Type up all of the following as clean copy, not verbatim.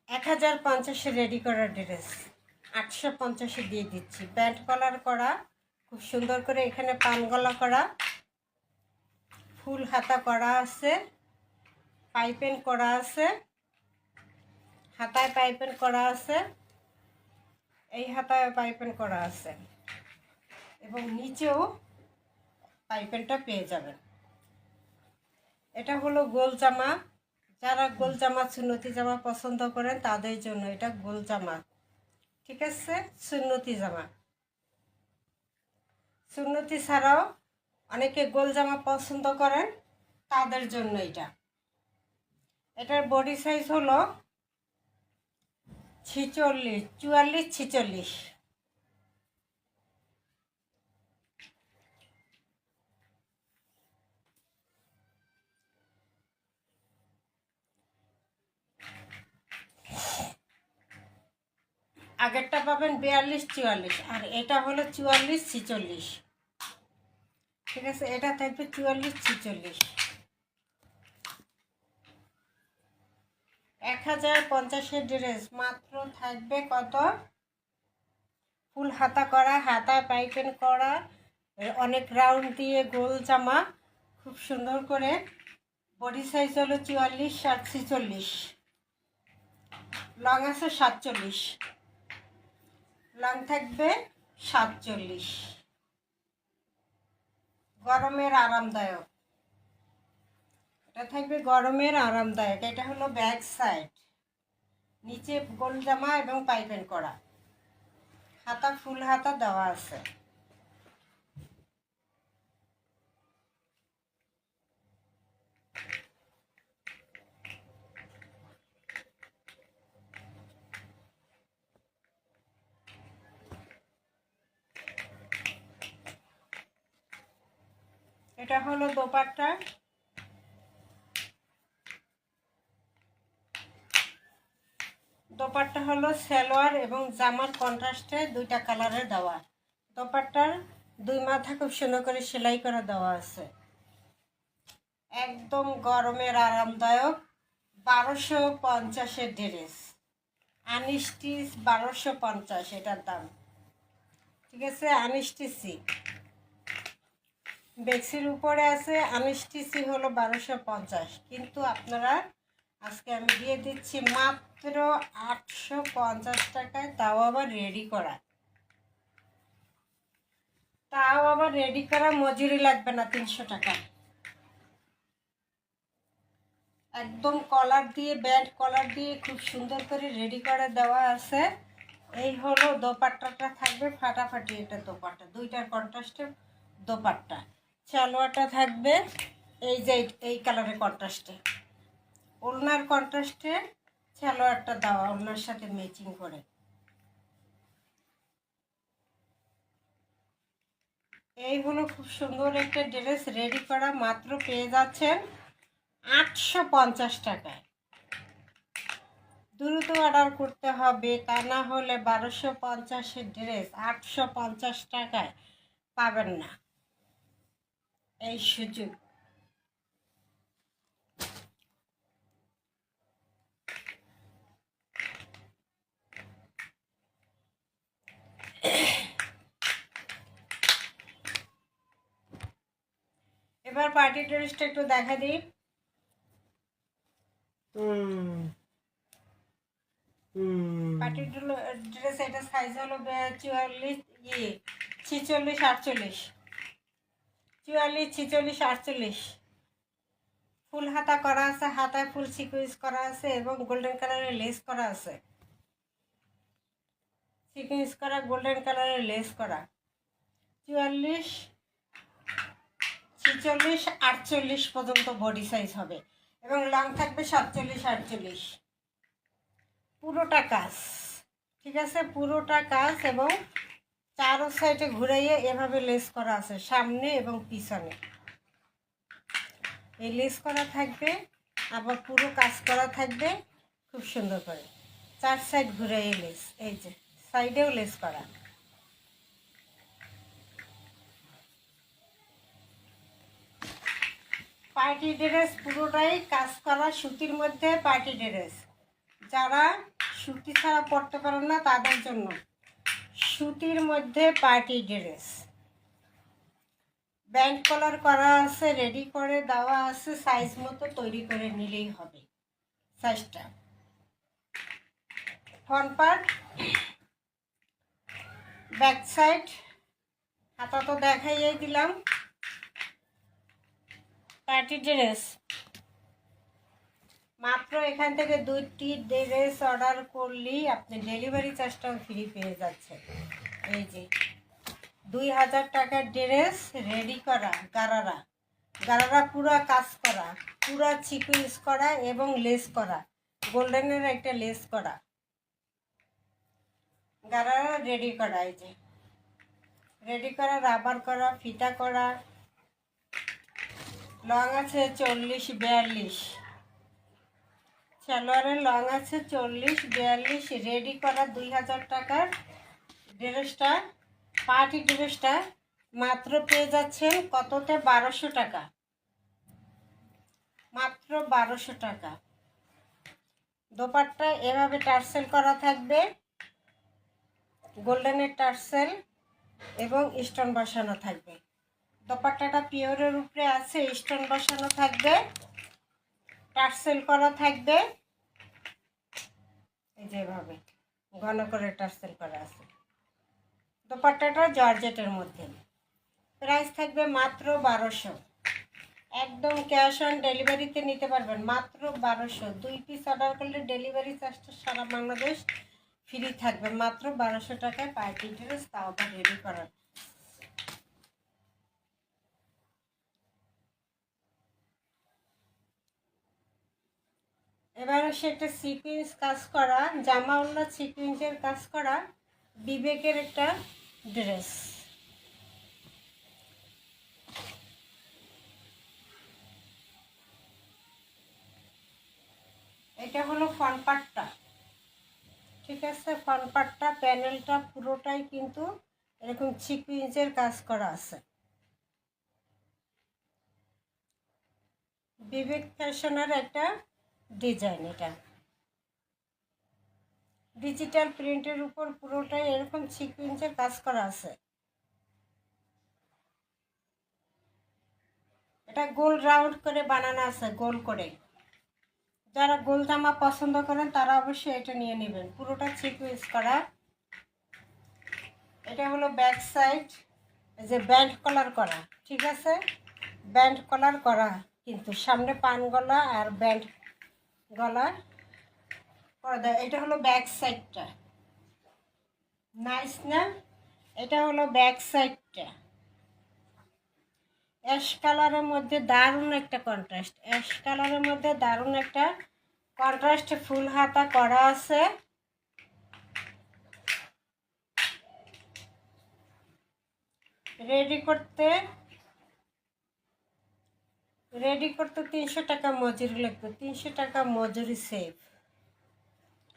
1050 ready করা dress 850 দিয়ে দিচ্ছি। ব্যান্ড কলার করা, খুব সুন্দর করে এখানে পান গলা করা, ফুল হাতা করা আছে, পাইপেন করা আছে, হাতায় পাইপেন করা আছে, এই হাতায় পাইপেন করা আছে এবং নিচেও পাইপেনটা পেয়ে যাবেন। এটা হলো গোল জামা। যারা গোল জামা সুন্নতি জামা পছন্দ করেন তাদের জন্য এটা গোল জামা, ঠিক আছে। সুন্নতি জামা, সুন্নতি ছাড়াও অনেকে গোল জামা পছন্দ করেন তাদের জন্য এটার বডি সাইজ হলো 46, 44, 46। আগেরটা পাবেন 42, 44 আর এটা হলো 44, 46, ঠিক আছে। এটা থাকবে 44, 46। 1050 ড্রেস মাত্র থাকবে কত? ফুল হাতা করা, হাতায় পাইপেন করা, অনেক রাউন্ড দিয়ে গোল জামা, খুব সুন্দর করে। বডি সাইজ হলো 44, 46, লং আছে 47, লং থাকবে 47। গরমের আরামদায়ক, এটা থাকবে গরমের আরামদায়ক। এটা হলো ব্যাক সাইড, নিচে গোল জামা এবং পাইপেন করা, হাতা ফুল হাতা দেওয়া আছে। এটা হলো দোপাট্টা। দোপাট্টা হলো সালোয়ার এবং জামার কন্ট্রাস্টে দুইটা কালারের দেওয়া। দোপাট্টার দুই মাথা খুব সুন্দর করে সেলাই করা দেওয়া আছে। একদম গরমের আরামদায়ক 1250 ড্রেস, আনস্টিচ 1250 এটার দাম, ঠিক আছে। আনস্টিচি বেক্সির উপরে আছে, আনস্টিচি হলো 1250, কিন্তু আপনারা আজকে আমি দিয়ে দিচ্ছি মাত্র 850 টাকায়, তাও আবার রেডি করা। মজুরি লাগবে না, 300 টাকা। একদম কলার দিয়ে, ব্যান্ড কলার দিয়ে খুব সুন্দর করে রেডি করে দেওয়া আছে। এই হলো দোপাট্টাটা থাকবে ফাটাফাটি। এটা দোপাট্টা, দুইটার কন্ট্রাস্টে দোপাট্টা। সালোয়ারটা থাকবে এই যে এই কালারের কন্ট্রাস্টে, ওড়নার কন্ট্রাস্টে সালোয়ারটা দেওয়া, ওড়নার সাথে ম্যাচিং করে। এই হলো খুব সুন্দর একটা ড্রেস রেডি করা, মাত্র পেয়ে যাচ্ছেন 850 টাকায়। দ্রুত অর্ডার করতে হবে, তা না হলে 1250 ড্রেস 850 টাকায় পাবেন না এই সুযোগ। এবার পার্টি ড্রেসটা একটু দেখা দিই। পার্টি ড্রেস এটা সাইজ হলো 44, 46, 48, 44, 46, 48। ফুল হাতা করা আছে, হাতায় ফুল সিকুয়েন্স করা আছে এবং গোল্ডেন কালারের লেস করা আছে। সিকুয়েন্স করা গোল্ডেন কালারের লেস করা। 44, 46, 48 পর্যন্ত বডি সাইজ হবে এবং লং থাকবে 47, 48। পুরোটা কাজ, ঠিক আছে, পুরোটা কাজ এবং চারো সাইডে ঘুরাইয়ে এভাবে লেস করা আছে, সামনে এবং পিছনে এই লেস করা থাকবে, আবার পুরো কাজ করা থাকবে খুব সুন্দর করে। চার সাইড ঘুরাইয়ে লেস, এই যে সাইডেও লেস করা। পার্টি ড্রেস পুরোটাই কাজ করা সুতির মধ্যে পার্টি ড্রেস। যারা সুতি ছাড়া পরতে পারেন না তাদের জন্য সুতির মধ্যে পার্টি ড্রেস, ব্যান্ড কলার করা আছে, রেডি করে দেওয়া আছে, সাইজ মতো তৈরি করে নিলেই হবে। সাইজটা ফ্রন্ট পার্ট, ব্যাক সাইড, হাতা তো দেখাইয়ে দিলাম। পার্টি ড্রেস মাত্র এখান থেকে 2টি ড্রেস অর্ডার করলেই আপনি ডেলিভারি চার্জটাও ফ্রি পেয়ে যাচ্ছেন। এই যে 2000 টাকার ড্রেস রেডি করা, গারারা পুরা কাজ করা, পুরা সিকোয়েন্স করা এবং লেস করা, গোল্ডেনের একটা লেস করা, গারারা রেডি করা। এই যে রেডি করা, রাবার করা, ফিতা করা, লং আছে 40-42, সালোয়ারের লং আছে 40-42, রেডি করা 2000 টাকার ড্রেসটা, পার্টি ড্রেসটা মাত্র পেয়ে যাচ্ছেন কততে? 1200 টাকা, মাত্র 1200 টাকা। দোপাট্টা এভাবে টার্সেল করা থাকবে, গোল্ডেনের টার্সেল এবং স্টোন বসানো থাকবে। দোপাট্টাটা পিওরের উপরে আছে, স্টোন বসানো থাকবে, টার্সেল করা থাকবে, এই যেভাবে ঘন করে টার্সেল করা আছে। দোপাট্টাটা জর্জেটের মধ্যে, প্রাইস থাকবে মাত্র 1200, একদম ক্যাশ অন ডেলিভারিতে নিতে পারবেন, মাত্র 1200। 2 পিস অর্ডার করলে ডেলিভারি চার্জটা সারা বাংলাদেশ ফ্রি থাকবে, মাত্র 1200 টাকায় পার্টি ড্রেস, তাও আবার রেডি করার। এবার হচ্ছে একটা সিকুয়েন্স কাজ করা জামা, ওড়না সিকুয়েন্সের কাজ করা বিবেকের একটা ড্রেস। এটা হলো ফ্রন্ট পার্টটা, ঠিক আছে? ফ্রন্ট পার্টটা, প্যানেলটা পুরোটাই কিন্তু এরকম সিকুয়েন্সের কাজ করা আছে। বিবেক ফ্যাশনের একটা ডিজাইন, এটা ডিজিটাল প্রিন্টের উপর পুরোটাই এরকম সিকুয়েন্সের কাজ করা আছে। এটা গোল রাউন্ড করে বানানো আছে, গোল করে। যারা গোল জামা পছন্দ করেন তারা অবশ্যই এটা নিয়ে নেবেন, পুরোটা সিকুয়েন্স করা। এটা হলো ব্যাক সাইড, এই যে ব্যান্ড কলার করা, ঠিক আছে? ব্যান্ড কলার করা, কিন্তু সামনে পান গলা আর ব্যান্ড গলা করে দেয়। এটা হলো ব্যাক সাইডটা, নাইস না? এটা হলো ব্যাক সাইডটা, অ্যাশ কালারের মধ্যে দারুণ একটা কন্ট্রাস্ট, অ্যাশ কালারের মধ্যে দারুণ একটা কন্ট্রাস্ট, ফুল হাতা করা আছে। রেডি করতে 300 টাকা মজুরি লাগবে, 300 টাকা মজুরি সেভ।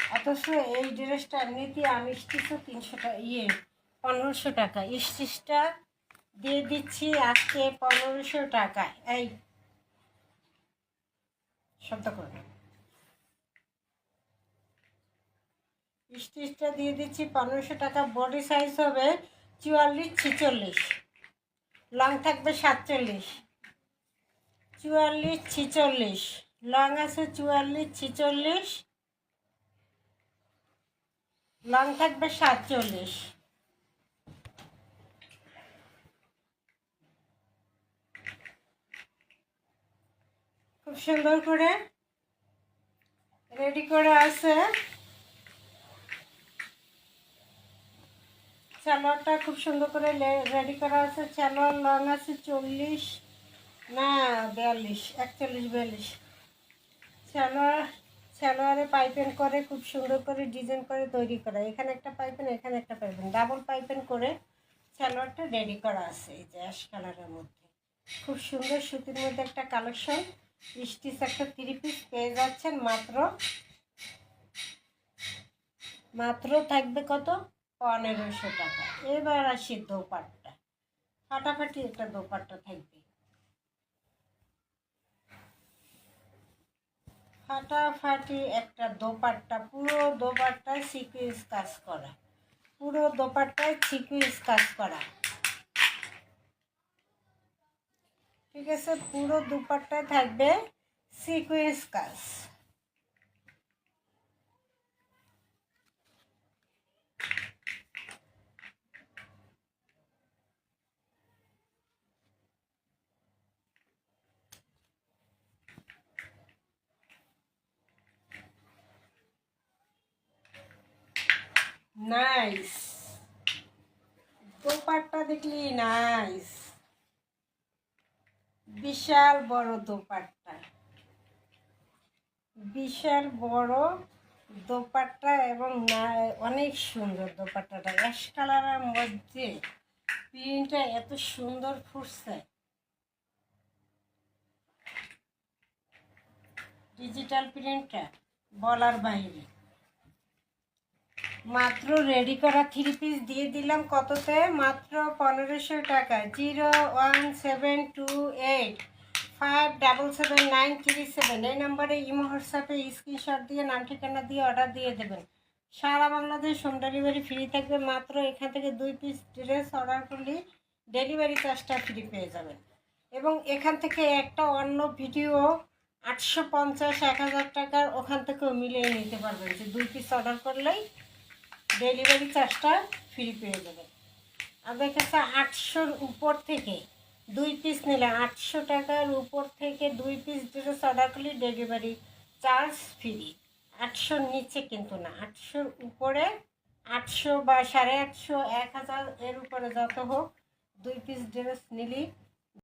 অথচ এই ড্রেসটা এমনিতে আমি স্টিচও 300 টাকা, 1500 টাকা স্টিচটা দিয়ে দিচ্ছি আজকে 1500 টাকায়। এই শব্দ করবে, স্টিচটা দিয়ে দিচ্ছি 1500 টাকা। বডি সাইজ হবে 44-46, লং থাকবে 47, 44-46, লং আছে 44-46, লং থাকবে 47। খুব সুন্দর করে রেডি করে আছে। সালোয়ারটা খুব সুন্দর করে রেডি করা আছে। সালোয়ার লং আছে 40 না 42, 41-42। সালোয়ারে পাইপেন করে খুব সুন্দর করে ডিজাইন করে তৈরি করা, এখানে একটা পাইপেন, এখানে একটা পাইপেন, ডাবল পাইপেন করে সালোয়ারটা রেডি করা আছে। এই যে অ্যাশ কালারের মধ্যে খুব সুন্দর সুতির মধ্যে একটা কালেকশন, স্টিচ একটা 3 পিস পেয়ে যাচ্ছেন মাত্র থাকবে কত? 1500 টাকা। এবার আসি দোপাট্টা, ফাটাফাটি একটা দোপাট্টা থাকবে, ফাটাফাটি একটা দোপাট্টা, পুরো দোপাট্টা দোপাট্টায় সিকুয়েন্স কাজ করা, পুরো দোপাট্টায় সিকুয়েন্স কাজ করা। ঠিক আছে, পুরো দোপাট্টায় থাকবে সিকুয়েন্স কাজ। নাইস, দোপাট্টা দেখলি নাইস, বিশাল বড় দোপাট্টা, বিশাল বড় দোপাট্টা এবং অনেক সুন্দর দোপাট্টাটা। অ্যাশ কালারের মধ্যে প্রিন্টটা এত সুন্দর ফুটছে, ডিজিটাল প্রিন্টটা বলার বাইরে। মাত্র রেডি করা 3 পিস দিয়ে দিলাম কততে, মাত্র 1500 টাকা। 01728577937 এই নম্বরে ইমো হোয়াটসঅ্যাপে স্ক্রিনশট দিয়ে নাম ঠিকানা দিয়ে অর্ডার দিয়ে দেবেন। সারা বাংলাদেশ হোম ডেলিভারি ফ্রি থাকবে। মাত্র এখান থেকে 2 পিস ড্রেস অর্ডার করলেই ডেলিভারি চার্জটা ফ্রি পেয়ে যাবেন। এবং এখান থেকে একটা অন্য ভিডিও 850-1000 টাকার ওখান থেকেও মিলিয়ে নিতে পারবেন, যে 2 পিস অর্ডার করলেই ডেলিভারি চার্জটা ফ্রি পেয়ে যাবেন। আমাদের কাছে 800-র উপর থেকে 2 পিস নিলে 800 টাকার উপর থেকে 2 পিস ড্রেস অর্ডার করলে ডেলিভারি চার্জ ফ্রি। 800-র নিচে কিন্তু না, 800-র উপরে 800 বা 850, 1000 এর উপরে যত হোক 2 পিস ড্রেস নিলেই